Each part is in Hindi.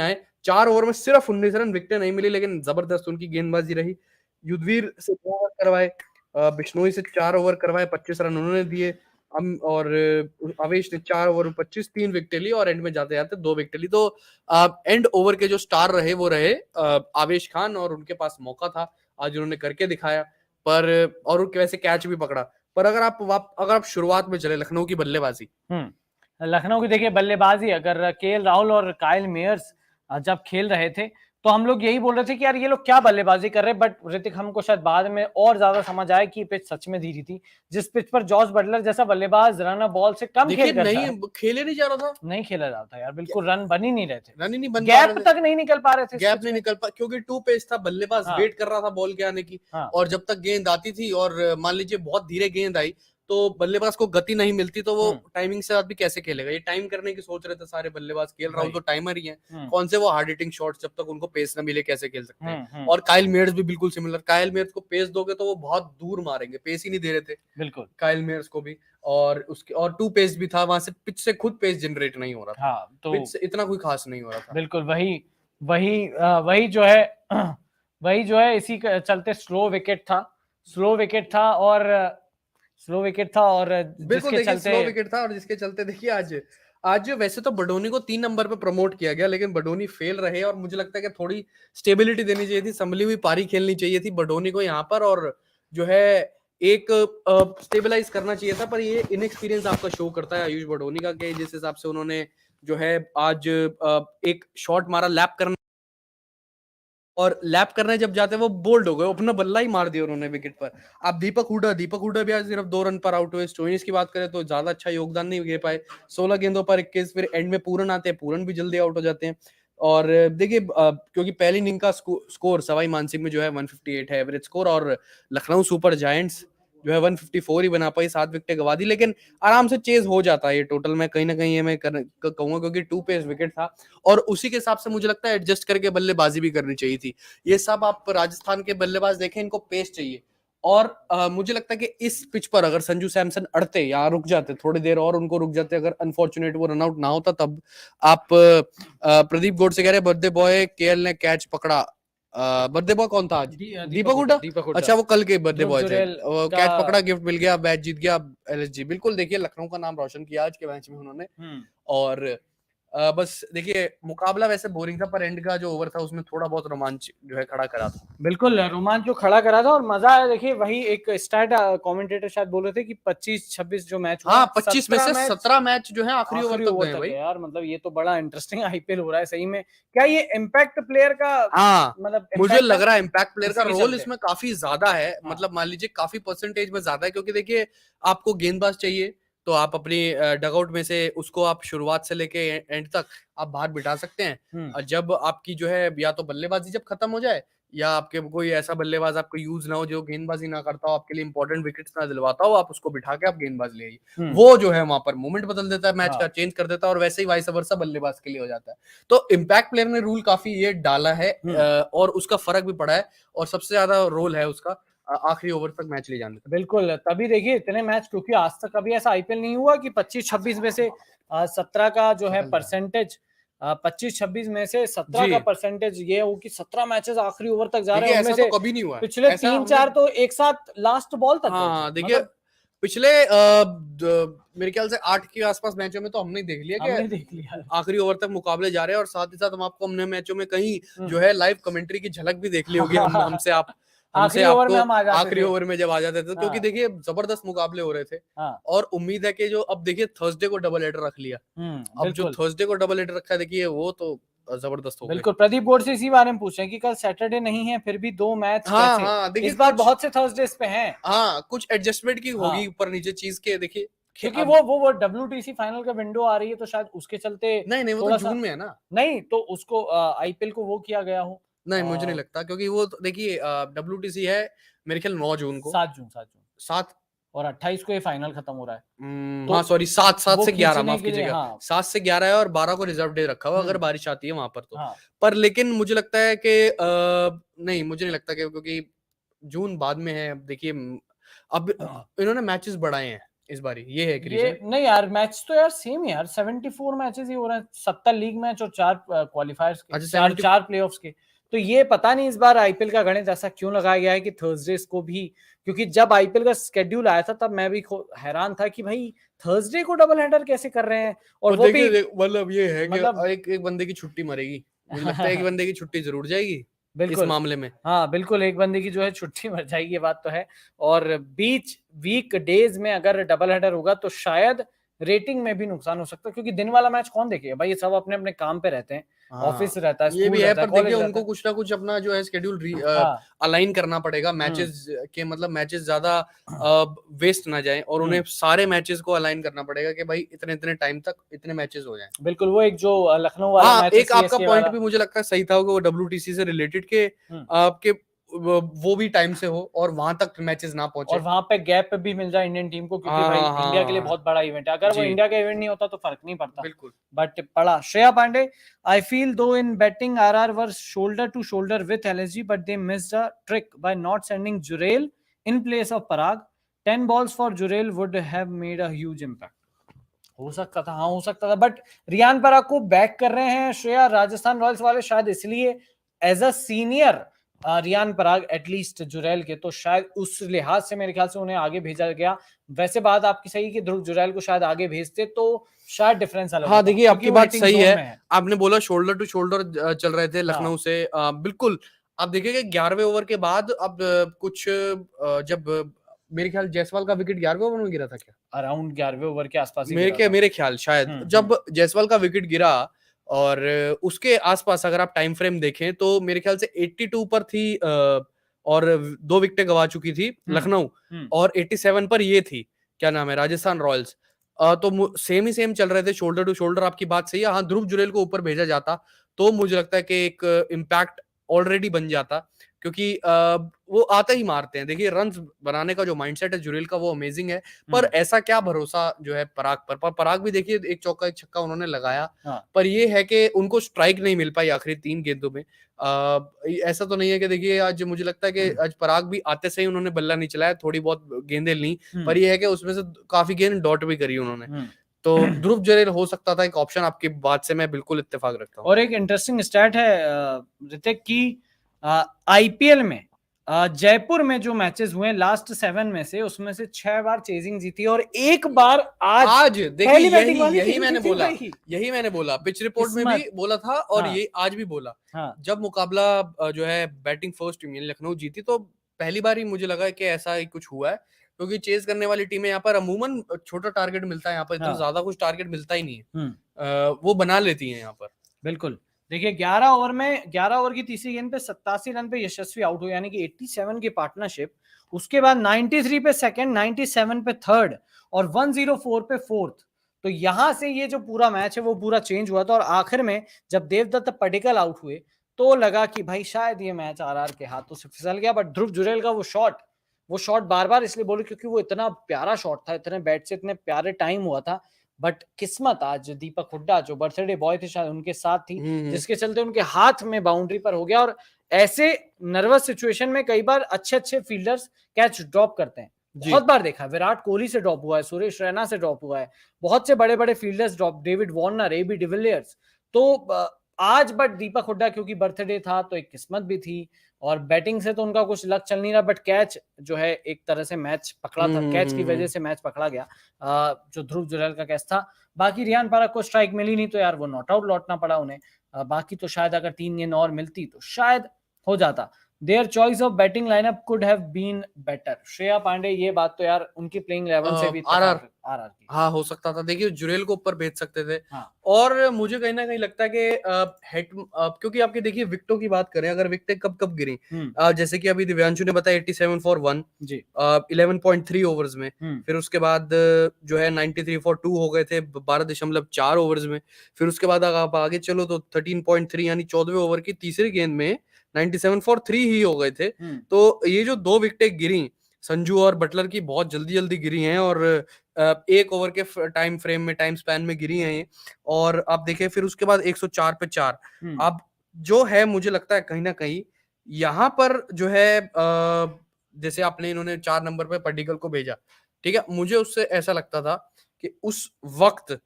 आए, 4 ओवर में सिर्फ 19 रन, विकेटें नहीं मिली लेकिन जबरदस्त उनकी गेंदबाजी रही। युद्धवीर से 2 ओवर करवाए, बिश्नोई से 4 ओवर करवाए, 25 रन उन्होंने दिए। और आवेश ने 4 ओवर में 25, 3 विकेटें ली और एंड में जाते-जाते 2 विकेटें ली। तो एंड ओवर के जो स्टार रहे वो रहे आवेश खान, और उनके पास मौका था, आज उन्होंने करके दिखाया। पर और वैसे कैच भी पकड़ा। पर अगर आप शुरुआत में चले लखनऊ की बल्लेबाजी, लखनऊ की देखिए बल्लेबाजी, अगर केएल राहुल और काइल मेयर्स जब खेल रहे थे तो हम लोग यही बोल रहे थे कि यार ये लोग क्या बल्लेबाजी कर रहे हैं, बट ऋतिक हमको शायद बाद में और ज्यादा समझ आया कि पिच सच में धीरी थी। जिस पिच पर जॉस बटलर जैसा बल्लेबाज रन बॉल से कम खेल करता है, खेले नहीं जा रहा था, नहीं खेला जा रहा था यार, बिल्कुल रन बन ही नहीं रहे थे, रन ही नहीं बन गैप तक नहीं निकल पा रहे थे, गैप नहीं निकल पा, क्योंकि 2 पेस था, बल्लेबाज वेट कर रहा था बॉल के आने की। और जब तक गेंद आती थी और मान लीजिए बहुत धीरे गेंद आई तो बल्लेबाज को गति नहीं मिलती, तो वो टाइमिंग से आदमी कैसे खेलेगा। ये टाइम करने की सोच रहे थे सारे बल्लेबाज, केएल राहुल तो टाइमर ही हैं, कौन से वो हार्ड हिटिंग शॉट्स जब तक उनको पेस ना मिले कैसे खेल सकते हैं। और काइल मेयर्स भी बिल्कुल सिमिलर, काइल मेयर्स को पेस दोगे तो वो बहुत दूर मारेंगे, पेस ही नहीं दे रहे थे बिल्कुल काइल मेयर्स को भी। और उसके और 2 पेस भी था, वहां से पिच से खुद पेस जनरेट नहीं हो रहा था। तो पिच से इतना कोई खास नहीं हो रहा था। बिल्कुल वही जो है वही जो है इसी चलते स्लो विकेट था और बिल्कुल देखिए स्लो विकेट था, और जिसके चलते देखिए आज वैसे तो बडोनी को 3 नंबर पे प्रमोट किया गया, लेकिन बडोनी फेल रहे। और मुझे लगता है कि थोड़ी स्टेबिलिटी देनी चाहिए थी, संभली हुई पारी खेलनी चाहिए थी बडोनी को यहाँ पर, और जो है एक स्टेबलाइज करना चाहिए था। पर ये इनएक्सपीरियंस आपका शो करता है आयुष बडोनी का, कि जिस हिसाब से उन्होंने जो है आज एक शॉट मारा लैप करने, और लैप करने जब जाते वो बोल्ड हो गए, अपना बल्ला ही मार दिया उन्होंने विकेट पर। आप दीपक हुडा भी आज सिर्फ 2 रन पर आउट हुए। स्टोइनिस की बात करें तो ज्यादा अच्छा योगदान नहीं दे पाए, 16 गेंदों पर 21। फिर एंड में पूरन आते हैं, पूरन भी जल्दी आउट हो जाते हैं। और देखिए क्योंकि पहली इनिंग का स्कोर सवाई मानसिंह में जो है 158 है एवरेज स्कोर, और लखनऊ सुपर जायंट्स जो है 154 ही बना पाई, 7 विकेटें गवा दी। लेकिन आराम से चेज हो जाता है ये टोटल में, कहीं ना कहीं ये मैं कहूंगा, क्योंकि 2 पेस विकेट था और उसी के हिसाब से मुझे लगता है एडजस्ट करके बल्लेबाजी भी करनी चाहिए थी। ये सब आप राजस्थान के बल्लेबाज देखें, इनको पेस चाहिए। और मुझे लगता है कि इस पिच पर अगर संजू सैमसन अड़ते या रुक जाते थोड़ी देर और, उनको रुक जाते, अगर अनफॉर्चुनेट वो रनआउट ना होता, तब आप प्रदीप गोडसे कह रहे बर्थडे बॉय केएल ने कैच पकड़ा। बर्थडे बॉय कौन था आज? दीपक हुडा। अच्छा, वो कल के बर्थडे बॉय थे। कैच पकड़ा, गिफ्ट मिल गया, बैच जीत गया एलएसजी। बिल्कुल देखिए लखनऊ का नाम रोशन किया आज के मैच में उन्होंने। और बस देखिए मुकाबला वैसे बोरिंग था, पर एंड का जो ओवर था उसमें थोड़ा बहुत रोमांच जो है खड़ा करा था। बिल्कुल रोमांच जो खड़ा करा था और मजा आया। देखिए वही एक स्टैट कमेंटेटर शायद बोल रहे थे कि 25-26 जो मैच हुआ, 25 में से 17 मैच जो है आखिरी ओवर तक गए भाई। यार मतलब ये तो बड़ा इंटरेस्टिंग आईपीएल हो रहा है सही में। क्या ये इम्पैक्ट प्लेयर का मतलब मुझे लग रहा है इम्पैक्ट प्लेयर का रोल इसमें काफी ज्यादा है। मतलब मान लीजिए काफी परसेंटेज में ज्यादा है, क्योंकि देखिए आपको गेंदबाज चाहिए तो आप अपनी डगआउट में से उसको आप शुरुआत से लेके एंड तक आप बाहर बिठा सकते हैं। और जब आपकी जो है या तो बल्लेबाजी जब खत्म हो जाए, या आपके कोई ऐसा बल्लेबाज आपको यूज ना हो जो गेंदबाजी ना करता हो, आपके लिए इंपॉर्टेंट विकेट्स ना दिलवाता हो, आप उसको बिठा के आप गेंदबाज ले आइए। वो जो है वहां पर मोमेंट बदल देता है, मैच का चेंज कर देता है, और वैसे ही वाइस वर्सा बल्लेबाज के लिए हो जाता है। तो इम्पैक्ट प्लेयर ने रूल काफी ये डाला है और उसका फर्क भी पड़ा है, और सबसे ज्यादा रोल है उसका आखिरी ओवर तक मैच ले जाने का। बिल्कुल, तभी देखिए इतने मैच, क्योंकि आज तक कभी ऐसा आईपीएल नहीं हुआ कि 25-26 में से 17 का जो है परसेंटेज, 25-26 में से 17 का परसेंटेज ये हो कि 17 मैचेस आखिरी ओवर तक जा रहे हैं। ऐसा तो कभी नहीं हुआ। पिछले 3-4 तो एक साथ लास्ट बॉल तक। हाँ देखिए पिछले मेरे ख्याल से 8 के आसपास मैचों में तो हमने देख लिया कि आखिरी ओवर तक मुकाबले जा रहे हैं, और साथ ही साथ हम आपको हमने मैचों में कहीं जो है लाइव कमेंट्री की झलक भी देख ली होगी हमसे आखिरी ओवर में जब आ जाते थे। क्योंकि देखिए जबरदस्त मुकाबले हो रहे थे, और उम्मीद है कि जो अब देखिए थर्सडे को डबल हेडर रख लिया, अब जो थर्सडे को डबल हेडर रखा है देखिए वो तो जबरदस्त हो गया। बिल्कुल, प्रदीप गोड से इसी बारे में पूछ रहे हैं कि कल सैटरडे नहीं है फिर भी 2 मैच देखिए इस बार बहुत से थर्सडेज पे हैं। कुछ एडजस्टमेंट की होगी ऊपर नीचे चीज के। देखिए क्योंकि वो WTC फाइनल का विंडो आ रही है, तो शायद उसके चलते नहीं वो तो जून में है ना। नहीं तो उसको आईपीएल को वो किया गया हो। नहीं मुझे नहीं लगता, क्योंकि वो देखिए WTC है मेरे ख्याल 9 जून को, 7 और 28 को ये फाइनल खत्म हो रहा है। तो हाँ सॉरी 7 से 11 माफ कीजिएगा, 7 से 11 है, और 12 को रिजर्व डे रखा हुआ अगर बारिश आती है वहां पर तो। पर लेकिन मुझे लगता है कि नहीं मुझे नहीं लगता कि, क्योंकि जून बाद में है। देखिए अब इन्होंने मैचेस बढ़ाए हैं, इस बारी, ये है एक ये रीजन। नहीं यार, मैच तो यार सेम ही यार, 74 मैचेस ही हो रहे हैं, 70 लीग मैच और 4 क्वालिफायर्स के, अच्छा, चार 70। चार प्लेऑफ्स के। तो ये पता नहीं इस बार आईपीएल का गणित ऐसा क्यों लगाया गया है कि थर्सडेस को भी, क्योंकि जब आईपीएल का स्केड्यूल आया था तब मैं भी हैरान था कि भाई थर्सडे को डबल हेडर कैसे कर रहे हैं, और और वो भी मतलब ये है कि मतलब एक एक बंदे की छुट्टी मरेगी, मुझे लगता है एक बंदे की छुट्टी जरूर जाएगी इस बिल्कुल। मामले में। हाँ बिल्कुल, एक बंदे की जो है छुट्टी मर जाएगी, ये बात तो है। और बीच वीक डेज में अगर डबल हेडर होगा तो शायद रेटिंग में भी नुकसान हो सकता है, क्योंकि दिन वाला मैच कौन देखेगा भाई, ये सब अपने अपने काम पे रहते हैं, ऑफिस हाँ, रहता है, ये भी स्कूल है, रहता है, पर देखिए कॉलेज रहता उनको है। कुछ ना कुछ अपना जो है शेड्यूल हाँ। अलाइन करना पड़ेगा हम्म। मैचेस के, मतलब मैचेस ज्यादा वेस्ट ना जाएं, और उन्हें हम्म। सारे मैचेस को अलाइन करना पड़ेगा कि भाई इतने इतने टाइम तक इतने मैचेस हो जाएं। बिल्कुल, वो एक जो लखनऊ वाला हाँ, मैच है एक आपका सीएसके पॉइंट वाला। भी मुझे लगता है सही था कि वो WTC से रिलेटेड के हम्म। आपके वो भी टाइम से हो और वहां तक मैचेस ना और पहुंचे। वहां पे गैप भी मिल जाए इंडियन टीम को, क्योंकि हाँ भाई हाँ इंडिया के लिए हाँ, बहुत बड़ा इवेंट है, अगर वो जी इंडिया का इवेंट नहीं होता तो फर्क नहीं पड़ता। बिल्कुल। बट पड़ा Shreya Pandey, I feel though in batting RR were shoulder to shoulder with LSG, but they missed a trick by not sending Jurel in place of Parag. 10 balls for Jurel would have made a huge impact. हो सकता था, हाँ हो सकता था, बट रियान पराग को बैक कर रहे हैं श्रेया, राजस्थान रॉयल्स वाले, शायद इसलिए as a senior Riyan Parag at least Jurel के, तो शायद उस लिहाज से मेरे ख्याल से उन्हें आगे भेजा गया। वैसे बात आपकी सही कि ध्रुव जुरैल को शायद आगे भेजते तो शायद डिफरेंस अलग हाँ, होता, देखिए क्योंकि आपकी वो बात हिटिंग सही जोन है। में है। आपने बोला शोल्डर टू शोल्डर चल रहे थे हाँ। लखनऊ से, बिल्कुल। आप देखिए कि 11वें ओवर के बाद अब कुछ जब मेरे ख्याल जायसवाल का विकेट 11वें ओवर में गिरा था क्या? अराउंड 11वें ओवर के आसपास ही गिरा था। मेरे ख्याल शायद हम्म। जब जायसवाल का विकेट गिरा, और उसके आसपास अगर आप टाइम फ्रेम देखें तो मेरे ख्याल से 82 पर थी, और 2 विकेटें गवा चुकी थी लखनऊ, हम्म। और 87 पर ये थी, क्या नाम है, राजस्थान रॉयल्स। तो सेम ही सेम चल रहे थे, शोल्डर टू शोल्डर। आपकी बात सही है। हाँ, ध्रुव जुरैल को ऊपर भेजा जाता तो मुझे लगता है कि एक इम्पैक्ट ऑलरेडी बन जाता, क्योंकि वो आते ही मारते हैं। देखिए रन बनाने का जो माइंडसेट है जुरैल का वो अमेजिंग है, पर ऐसा क्या भरोसा जो है पराग पर पराग भी देखिए एक चौका एक छक्का उन्होंने लगाया, हाँ। पर ये है कि उनको स्ट्राइक नहीं मिल पाई आखिरी 3 गेंदों में। ऐसा तो नहीं है कि देखिए आज मुझे लगता है कि आज पराग भी आते से ही उन्होंने बल्ला नहीं चलाया, थोड़ी बहुत गेंदें ली, पर ये है कि उसमें से काफी गेंद डॉट भी करी उन्होंने। तो ध्रुव जुरैल हो सकता था एक ऑप्शन, आपकी बात से मैं बिल्कुल इत्तेफाक रखता हूँ। और एक इंटरेस्टिंग स्टैट है ऋतिक की, आईपीएल में जयपुर में जो मैचेस हुए लास्ट 7 में से, उसमें से 6 बार चेजिंग जीती और एक बार आज देखिए पहली बैटिंग वाली यही टीम मैंने जीती बोला, भाई। यही मैंने बोला, पिच रिपोर्ट में भी किस्मत। बोला था और हाँ। ये आज भी बोला। हाँ। जब मुकाबला जो है बैटिंग फर्स्ट टीम यानी लखनऊ जीती, तो पहली बार ही मुझे लगा कि ऐसा ही कुछ हुआ है, क्योंकि चेज करने वाली टीमें यहाँ पर अमूमन छोटा टारगेट मिलता है, यहाँ पर इतना हाँ। ज्यादा कुछ टारगेट मिलता ही नहीं है। वो बना लेती है यहाँ पर। बिल्कुल। देखिए 11 ओवर की तीसरी गेंद पे 87 रन पे यशस्वी आउट हुए, यानी कि 87 की पार्टनरशिप। उसके बाद 93 पे सेकंड, 97 पे थर्ड और 104 पे फोर्थ। तो यहां से ये जो पूरा मैच है वो पूरा चेंज हुआ था, और आखिर में जब देवदत्त पडिक्कल आउट हुए तो लगा कि भाई शायद ये मैच आरआर के हाथों से फिसल गया। बट ध्रुव जुरैल का वो शॉट बार बार इसलिए बोले क्योंकि वो इतना प्यारा शॉट था, इतने बैट से इतने प्यारे टाइम हुआ था। बट किस्मत आज दीपक हुड्डा जो बर्थडे बॉय थे शायद उनके साथ थी, जिसके चलते उनके हाथ में बाउंड्री पर हो गया। और ऐसे नर्वस सिचुएशन में कई बार अच्छे अच्छे फील्डर्स कैच ड्रॉप करते हैं, बहुत बार देखा, विराट कोहली से ड्रॉप हुआ है, सुरेश रैना से ड्रॉप हुआ है, बहुत से बड़े बड़े fielders drop, David Warner, AB de Villiers. तो आज बट दीपक हुड्डा क्योंकि बर्थडे था तो एक किस्मत भी थी, और बैटिंग से तो उनका कुछ लक चल नहीं रहा, बट कैच जो है एक तरह से मैच पकड़ा था, कैच की वजह से मैच पकड़ा गया, जो ध्रुव जुरैल का कैच था। बाकी रियान पराग को स्ट्राइक मिली नहीं तो यार वो नॉट आउट लौटना पड़ा उन्हें। बाकी तो शायद अगर 3 गेंद और मिलती तो शायद हो जाता। Their choice of batting lineup could have been better. Shreya Pandey, ये बात तो यार उनकी प्लेइंग 11 से भी आरआर आरआर की। हाँ, हो सकता था। देखिए जुरैल को ऊपर भेज सकते थे। हाँ। और मुझे कहीं ना कहीं लगता है कि क्योंकि आपके देखिए विकेटों की बात करें, अगर विकेटें कब कब गिरी, जैसे कि अभी दिव्यांशु ने बताया 87 फॉर 1 जी 11.3 ओवर्स में, फिर उसके बाद जो है 93 फॉर 2 हो गए थे 12.4 ओवर्स में, फिर उसके बाद अगर आप आगे चलो तो 13.3 यानी 14वें ओवर की तीसरी गेंद में 97 फॉर 3 ही हो गए थे। तो ये जो 2 विकेटें गिरी संजू और बटलर की, बहुत जल्दी जल्दी गिरी हैं, और 1 ओवर के टाइम फ्रेम में, टाइम स्पैन में गिरी हैं ये। और आप देखें फिर उसके बाद 104 पे 4। अब जो है मुझे लगता है कहीं ना कहीं यहाँ पर जो है जैसे आपने इन्होंने 4 नंबर पे पडिक्कल को भेजा, ठीक है, मुझे उससे ऐसा लगता था कि उस वक्त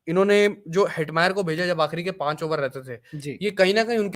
इन्होंने जो हेटमायर को भेजा जब आखिरी के 5 ओवर रहते थे, जी ये कहीं ना कहीं उनके